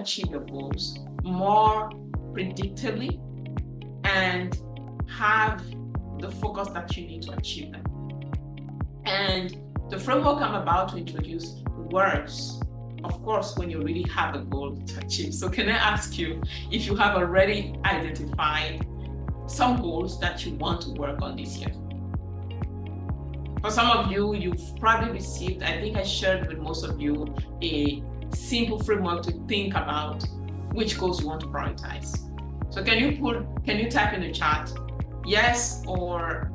achieve your goals more predictably and have the focus that you need to achieve them. And the framework I'm about to introduce works, of course, when you really have a goal to achieve. So can I ask you if you have already identified some goals that you want to work on this year? For some of you, you've probably received, I think I shared with most of you, a simple framework to think about which goals you want to prioritize. So can you type in the chat yes or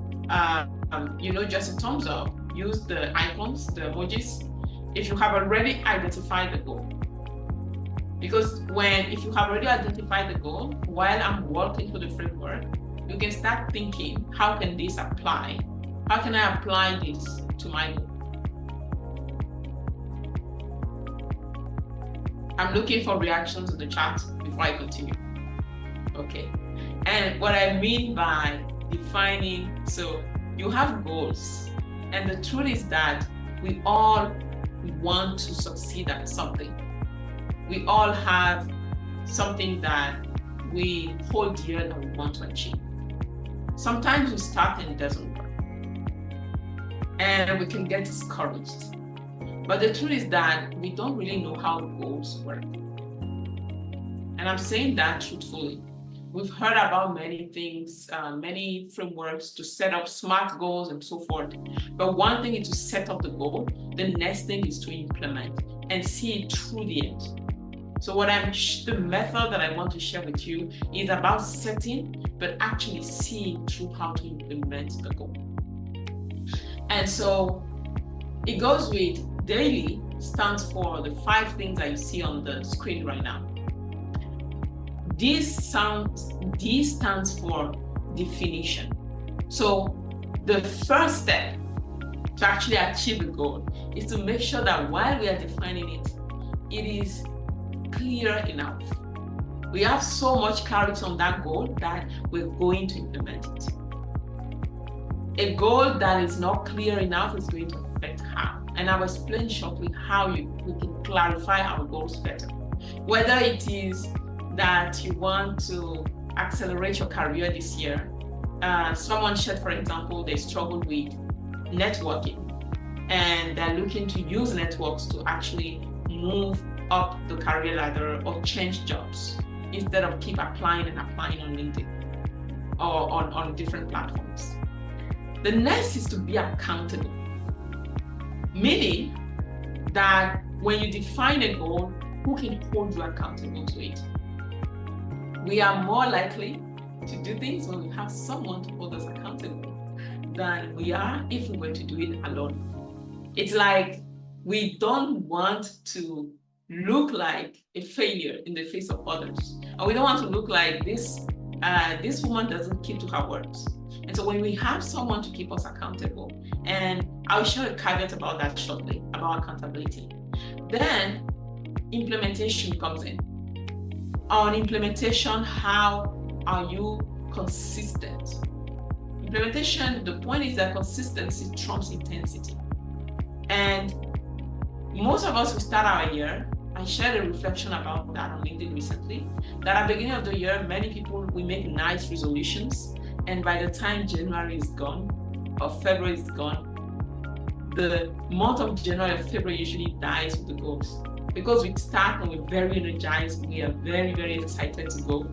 just a thumbs up? Use the icons, the emojis, if you have already identified the goal. Because if you have already identified the goal, while I'm working through the framework, you can start thinking, how can this apply? How can I apply this to my goal? I'm looking for reactions in the chat before I continue. Okay. And what I mean by defining, so you have goals. And the truth is that we all want to succeed at something. We all have something that we hold dear that we want to achieve. Sometimes we start and it doesn't work. And we can get discouraged. But the truth is that we don't really know how goals work. And I'm saying that truthfully. We've heard about many things, many frameworks to set up SMART goals and so forth. But one thing is to set up the goal. The next thing is to implement and see it through the end. So the method that I want to share with you is about setting, but actually seeing through how to implement the goal. And so it goes with daily stands for the 5 things that you see on the screen right now. D stands for definition. So the first step to actually achieve the goal is to make sure that while we are defining it, it is clear enough. We have so much clarity on that goal that we're going to implement it. A goal that is not clear enough is going to affect how. And I'll explain shortly how we can clarify our goals better. Whether it is that you want to accelerate your career this year. Someone shared, for example, they struggle with networking and they're looking to use networks to actually move up the career ladder or change jobs instead of keep applying on LinkedIn or on different platforms. The next is to be accountable, meaning that when you define a goal, who can hold you accountable to it? We are more likely to do things when we have someone to hold us accountable than we are if we were to do it alone. It's like we don't want to look like a failure in the face of others. And we don't want to look like this woman doesn't keep to her words. And so when we have someone to keep us accountable, and I'll share a caveat about that shortly, about accountability, then implementation comes in. On implementation, how are you consistent? Implementation, the point is that consistency trumps intensity. And most of us who start our year, I shared a reflection about that on LinkedIn recently, that at the beginning of the year, many people, we make nice resolutions, and by the time January is gone, or February is gone, the month of January or February usually dies with the goals. Because we start and we're very energized, we are very, very excited to go.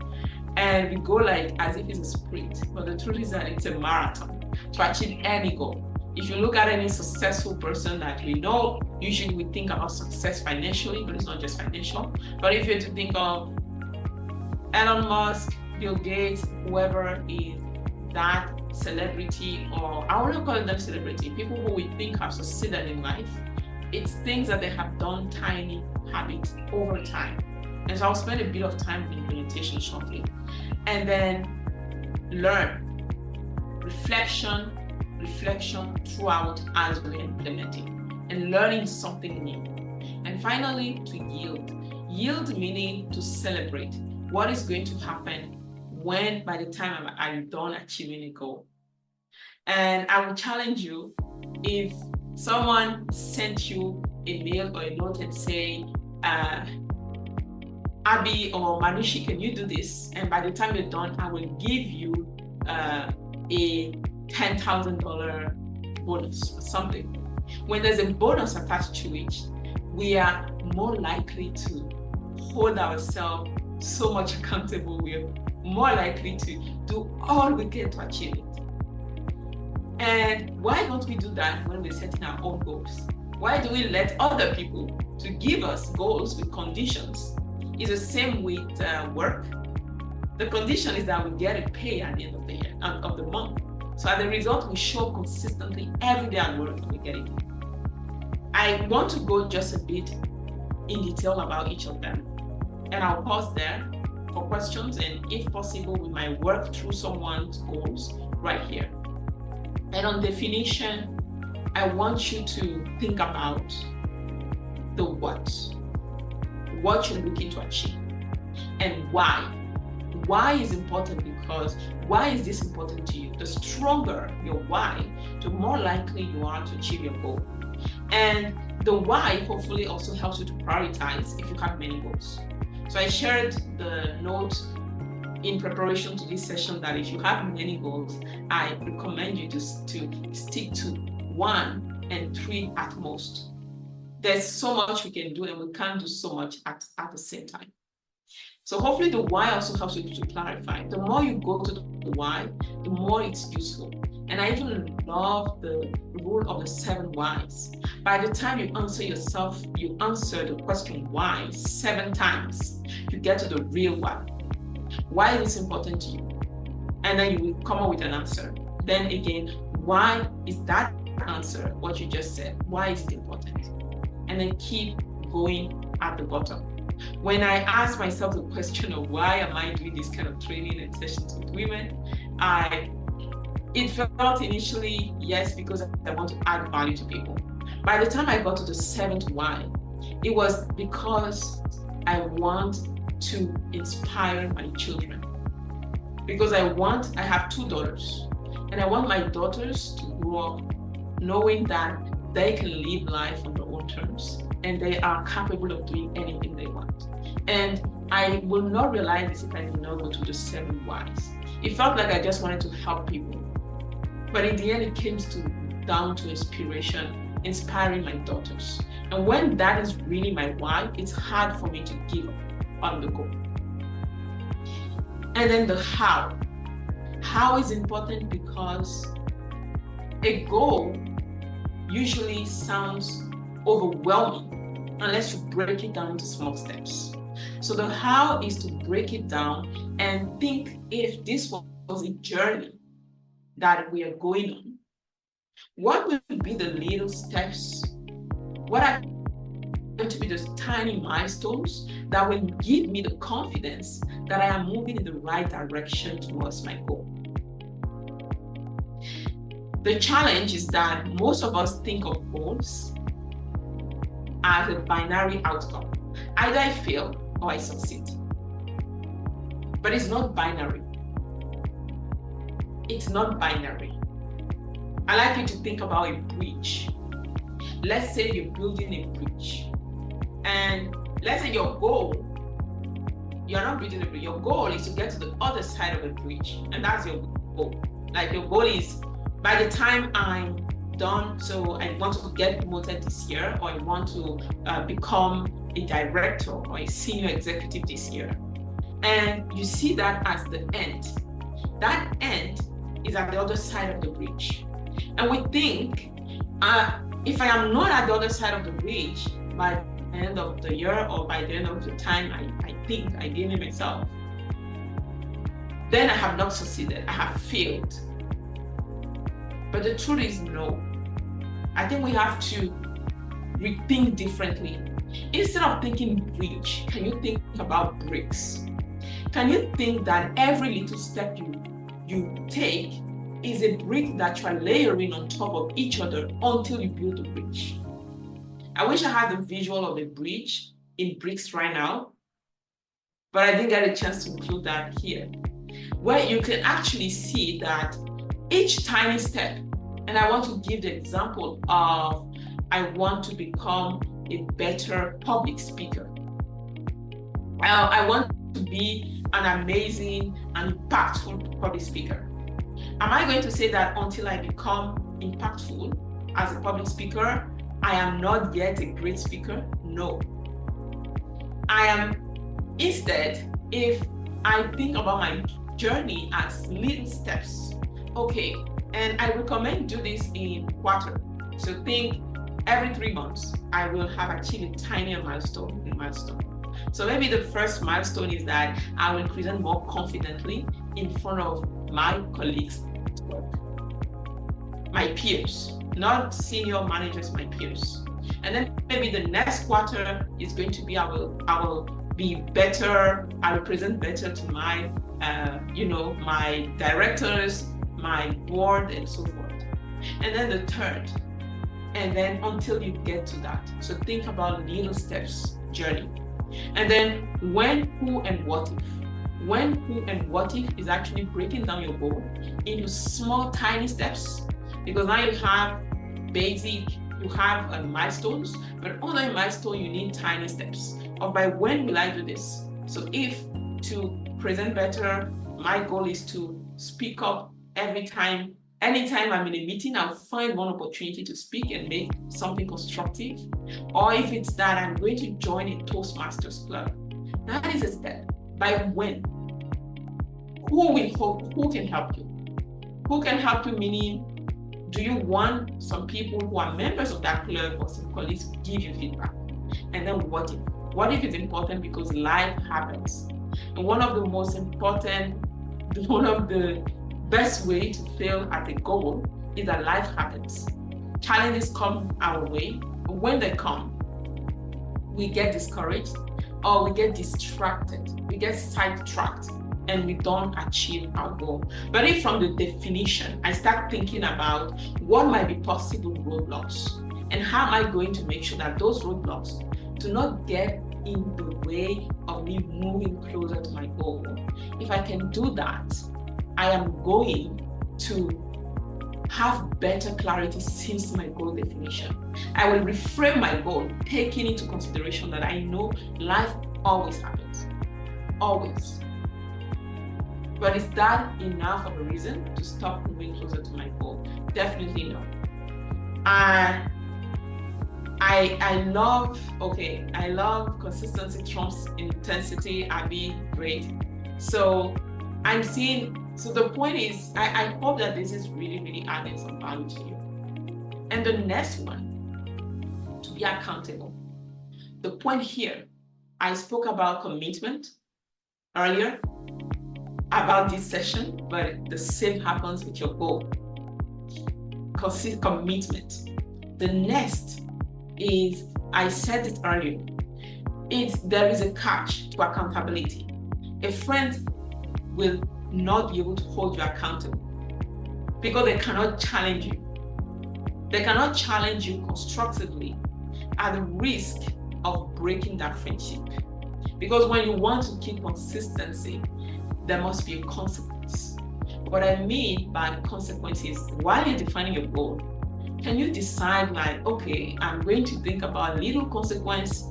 And we go like as if it's a sprint. But the truth is that it's a marathon to achieve any goal. If you look at any successful person that we know, usually we think about success financially, but it's not just financial. But if you're to think of Elon Musk, Bill Gates, whoever is that celebrity, or I wouldn't call them celebrity, people who we think have succeeded in life, it's things that they have done, tiny habits over time. And so I'll spend a bit of time in implementation shortly. And then learn. Reflection throughout as we're implementing and learning something new. And finally, to yield. Yield meaning to celebrate what is going to happen when, by the time I'm done achieving a goal. And I will challenge you, if someone sent you a mail or a note and say, Abby or Manushi, can you do this? And by the time you're done, I will give you a $10,000 bonus or something. When there's a bonus attached to it, we are more likely to hold ourselves so much accountable. We're more likely to do all we can to achieve it. And why don't we do that when we're setting our own goals? Why do we let other people to give us goals with conditions? It's the same with work. The condition is that we get a pay at the end of the year, of the month. So as a result, we show up consistently every day at work and we get it. I want to go just a bit in detail about each of them. And I'll pause there for questions, and if possible, we might work through someone's goals right here. And on definition, I want you to think about the what you're looking to achieve, and why. Why is important, because why is this important to you? The stronger your why, the more likely you are to achieve your goal. And the why hopefully also helps you to prioritize if you have many goals. So I shared the note in preparation to this session that if you have many goals, I recommend you to stick to 1 and 3 at most. There's so much we can do, and we can't do so much at the same time. So hopefully the why also helps you to clarify. The more you go to the why, the more it's useful. And I even love the rule of the 7 whys. By the time you answer the question why 7 times, you get to the real why. Why is this important to you? And then you will come up with an answer. Then again, why is that answer what you just said? Why is it important? And then keep going at the bottom. When I ask myself the question of why am I doing this kind of training and sessions with women, it felt initially, yes, because I want to add value to people. By the time I got to the 7th why, it was because I want to inspire my children. Because I have 2 daughters, and I want my daughters to grow up knowing that they can live life on their own terms and they are capable of doing anything they want. And I will not realize this if I did not go to the 7 whys. It felt like I just wanted to help people. But in the end, it came down to inspiration, inspiring my daughters. And when that is really my why, it's hard for me to give up on the goal. And then the how. How is important because a goal usually sounds overwhelming unless you break it down into small steps. So the how is to break it down and think, if this was a journey that we are going on, what will be the little steps? What are going to be those tiny milestones that will give me the confidence that I am moving in the right direction towards my goal? The challenge is that most of us think of goals as a binary outcome. Either I fail or I succeed. But it's not binary. It's not binary. I like you to think about a bridge. Let's say you're building a bridge. And let's say your goal, you're not building a bridge. Your goal is to get to the other side of the bridge. And that's your goal. Like your goal is, by the time I'm done, so I want to get promoted this year, or I want to become a director or a senior executive this year. And you see that as the end. That end is at the other side of the bridge. And we think, if I am not at the other side of the bridge by the end of the year or by the end of the time I think I gave it myself, then I have not succeeded, I have failed. But the truth is no. I think we have to rethink differently. Instead of thinking bridge, can you think about bricks? Can you think that every little step you take is a brick that you are layering on top of each other until you build a bridge? I wish I had the visual of a bridge in bricks right now, but I didn't get a chance to include that here, where you can actually see that each tiny step, and I want to give the example of, I want to become a better public speaker. I want to be an amazing and impactful public speaker. Am I going to say that until I become impactful as a public speaker, I am not yet a great speaker? No. I am, instead, if I think about my journey as little steps, okay, and I recommend do this in quarter. So think every 3 months, I will have achieved a tinier milestone. So maybe the first milestone is that I will present more confidently in front of my colleagues at work, my peers, not senior managers, my peers. And then maybe the next quarter is going to be I will be better, I will present better to my my directors, my board, and so forth. And then the third, and then until you get to that. So think about little steps journey. And then when, who, and what if. When, who, and what if is actually breaking down your goal into small, tiny steps, because now you have basic, you have milestones, but on that milestone, you need tiny steps. Or by when will I do this? So if to present better, my goal is to speak up anytime I'm in a meeting, I'll find one opportunity to speak and make something constructive. Or if it's that I'm going to join a Toastmasters club, that is a step. By when? Who can help you? Who can help you, meaning, do you want some people who are members of that club or some colleagues to give you feedback? And then what if? What if is important because life happens? And one of the best way to fail at a goal is that life happens. Challenges come our way, but when they come, we get discouraged or we get distracted, we get sidetracked, and we don't achieve our goal. But if from the definition, I start thinking about what might be possible roadblocks and how am I going to make sure that those roadblocks do not get in the way of me moving closer to my goal. If I can do that, I am going to have better clarity since my goal definition. I will reframe my goal, taking into consideration that I know life always happens, always. But is that enough of a reason to stop moving closer to my goal? Definitely no. I love consistency trumps intensity. Abby, great. So the point is, I hope that this is really, really adding some value to you. And the next one, to be accountable. The point here, I spoke about commitment earlier, about this session, but the same happens with your goal. Commitment. The next is, I said it earlier, there is a catch to accountability. A friend will not be able to hold you accountable because they cannot challenge you. They cannot challenge you constructively at the risk of breaking that friendship. Because when you want to keep consistency, there must be a consequence. What I mean by consequence is, while you're defining your goal, can you decide like, okay, I'm going to think about a little consequence.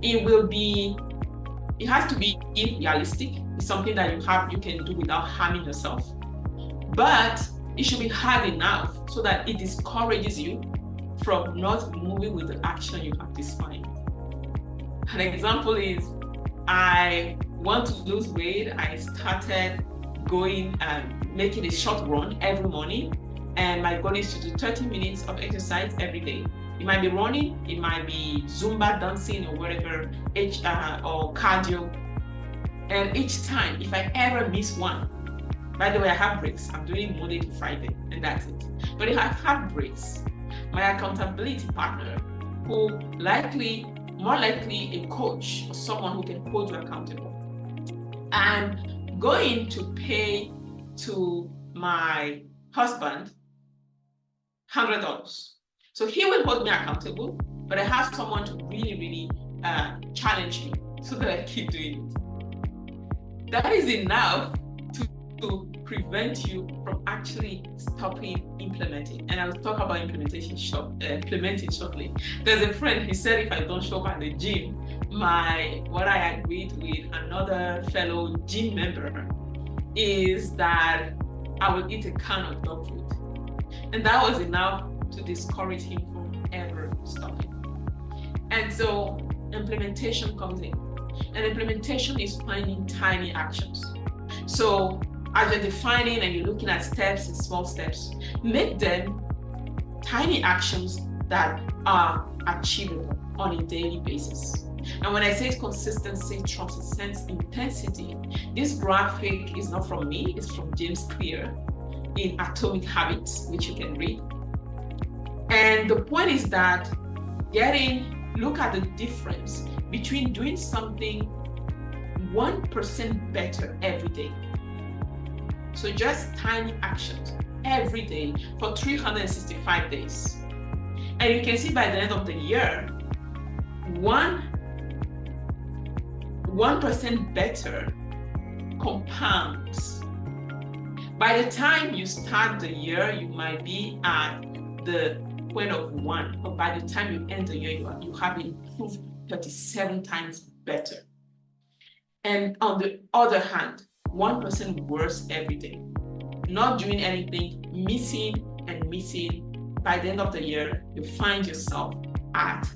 It has to be realistic. It's something that you can do without harming yourself. But it should be hard enough so that it discourages you from not moving with the action you have defined. An example is, I want to lose weight. I started going and making a short run every morning. And my goal is to do 30 minutes of exercise every day. It might be running, it might be Zumba dancing or whatever, or cardio. And each time, if I ever miss one, by the way, I have breaks. I'm doing Monday to Friday, and that's it. But if I have breaks, my accountability partner, who more likely a coach or someone who can hold you accountable, I'm going to pay to my husband $100. So he will hold me accountable, but I have someone to really, really challenge me so that I keep doing it. That is enough to prevent you from actually stopping implementing. And I'll talk about implementing shortly. There's a friend, he said if I don't show up at the gym, what I agreed with another fellow gym member is that I will eat a can of dog food. And that was enough to discourage him from ever stopping. And so implementation comes in. And implementation is finding tiny actions. So as you're defining and you're looking at steps and small steps, make them tiny actions that are achievable on a daily basis. And when I say consistency transcends intensity, this graphic is not from me, it's from James Clear in Atomic Habits, which you can read. And the point is that look at the difference between doing something 1% better every day. So just tiny actions every day for 365 days. And you can see by the end of the year, 1% better compounds. By the time you start the year, you might be at the point of 1, but by the time you end the year, you have improved 37 times better. And on the other hand, 1% worse every day. Not doing anything, missing and missing. By the end of the year, you find yourself at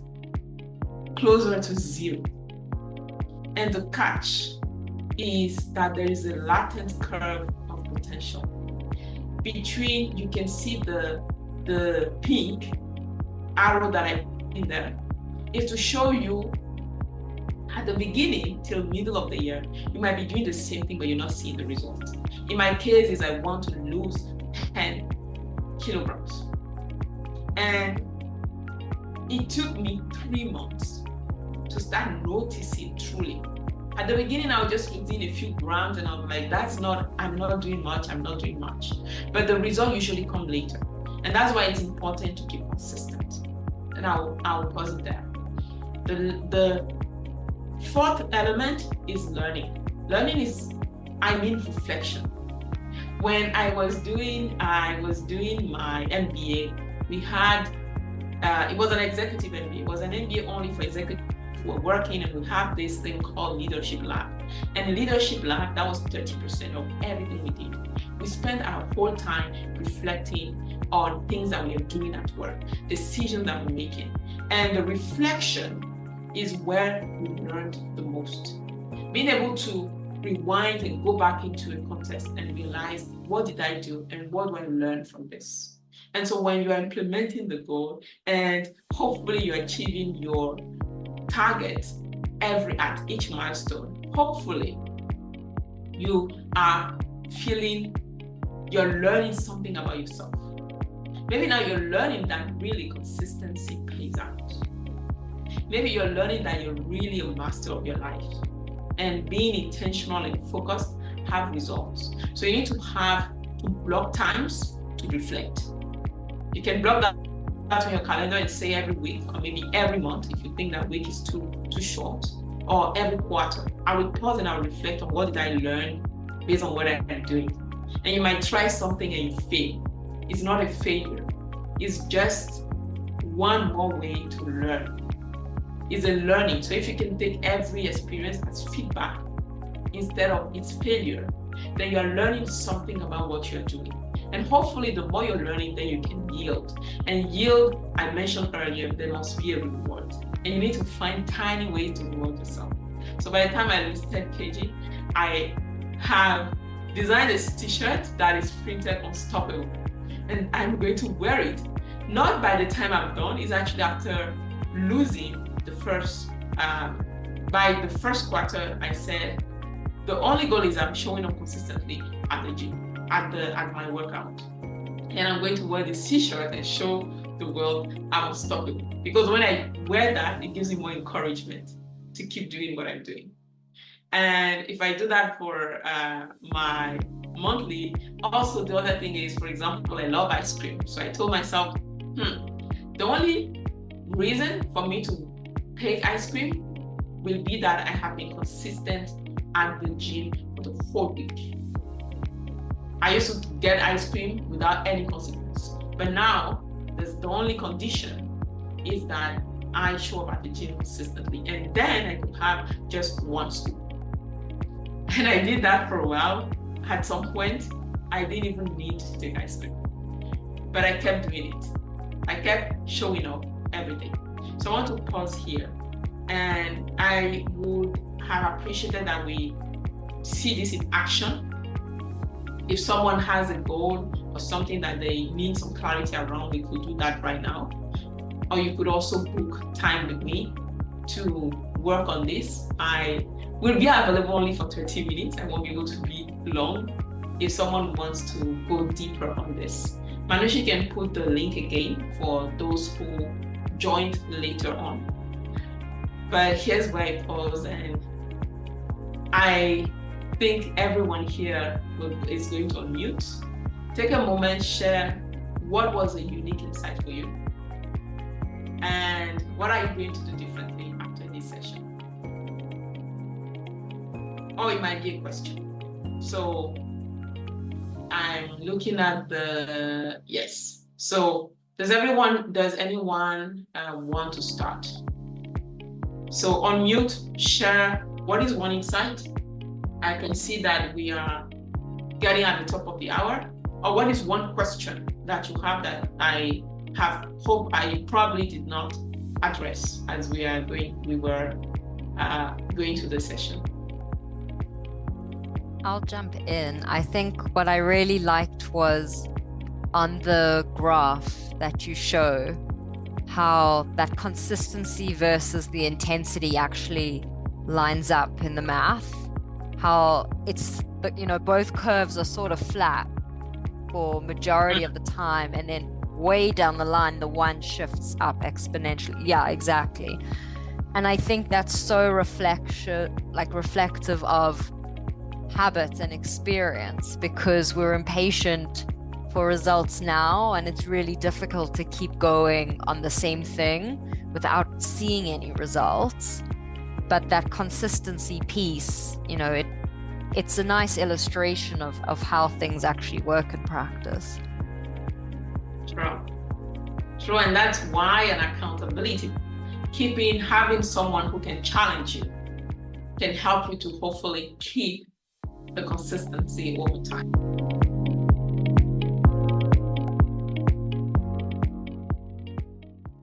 closer to 0. And the catch is that there is a latent curve of potential. You can see the pink arrow that I put in there is to show you at the beginning till middle of the year, you might be doing the same thing, but you're not seeing the results. In my case is I want to lose 10 kilograms. And it took me 3 months to start noticing truly. At the beginning, I was just losing a few grams and I was like, I'm not doing much. But the result usually comes later. And that's why it's important to keep consistent. And I'll pause it there. The fourth element is learning. Learning is reflection. When I was doing my MBA, we had, it was an executive MBA. It was an MBA only for executives who were working, and we have this thing called Leadership Lab. And the Leadership Lab, that was 30% of everything we did. We spent our whole time reflecting on things that we are doing at work, decisions that we're making. And the reflection is where we learned the most. Being able to rewind and go back into a context and realize, what did I do and what do I learn from this? And so when you're implementing the goal and hopefully you're achieving your target at each milestone, hopefully you are feeling you're learning something about yourself. Maybe now you're learning that really consistency plays out. Maybe you're learning that you're really a master of your life, and being intentional and focused have results. So you need to block times to reflect. You can block that on your calendar and say every week, or maybe every month if you think that week is too short, or every quarter. I will pause and I will reflect on what did I learn based on what I'm doing. And you might try something and you fail. It's not a failure. It's just one more way to learn. It's a learning. So if you can take every experience as feedback instead of its failure, then you are learning something about what you're doing. And hopefully the more you're learning, then you can yield. And yield, I mentioned earlier, there must be a reward. And you need to find tiny ways to reward yourself. So by the time I lose 10 kg, I have designed a t-shirt that is printed unstoppable. And I'm going to wear it. Not by the time I'm done, it's actually after losing by the first quarter, I said, the only goal is I'm showing up consistently at the gym, at my workout. And I'm going to wear this t-shirt and show the world I'm unstoppable. Because when I wear that, it gives me more encouragement to keep doing what I'm doing. And if I do that for my monthly, also the other thing is, for example, I love ice cream. So I told myself, the only reason for me to take ice cream will be that I have been consistent at the gym for the whole week. I used to get ice cream without any consequence. But now, the only condition is that I show up at the gym consistently. And then I could have just one scoop. And I did that for a while. At some point, I didn't even need to take ice cream. But I kept doing it. I kept showing up every day. So I want to pause here. And I would have appreciated that we see this in action. If someone has a goal or something that they need some clarity around, we could do that right now. Or you could also book time with me to work on this. I will be available only for 30 minutes. I won't be able to be long. If someone wants to go deeper on this, Manushi can put the link again for those who joined later on. But here's where I pause, and I think everyone here is going to unmute. Take a moment, share what was a unique insight for you, and what are you going to do differently after this session? Or it might be a question. So I'm looking at the, yes. So does anyone want to start? So unmute, share, what is one insight? I can see that we are getting at the top of the hour. Or what is one question that you have that I have hope I probably did not address as we were going to the session? I'll jump in. I think what I really liked was on the graph that you show how that consistency versus the intensity actually lines up in the math. How it's, both curves are sort of flat for majority of the time, and then way down the line, the one shifts up exponentially. Yeah, exactly. And I think that's so reflective of habits and experience, because we're impatient for results now, and it's really difficult to keep going on the same thing without seeing any results. But that consistency piece, it's a nice illustration of how things actually work in practice. True, and that's why an accountability, having someone who can challenge you, can help you to hopefully keep the consistency over time.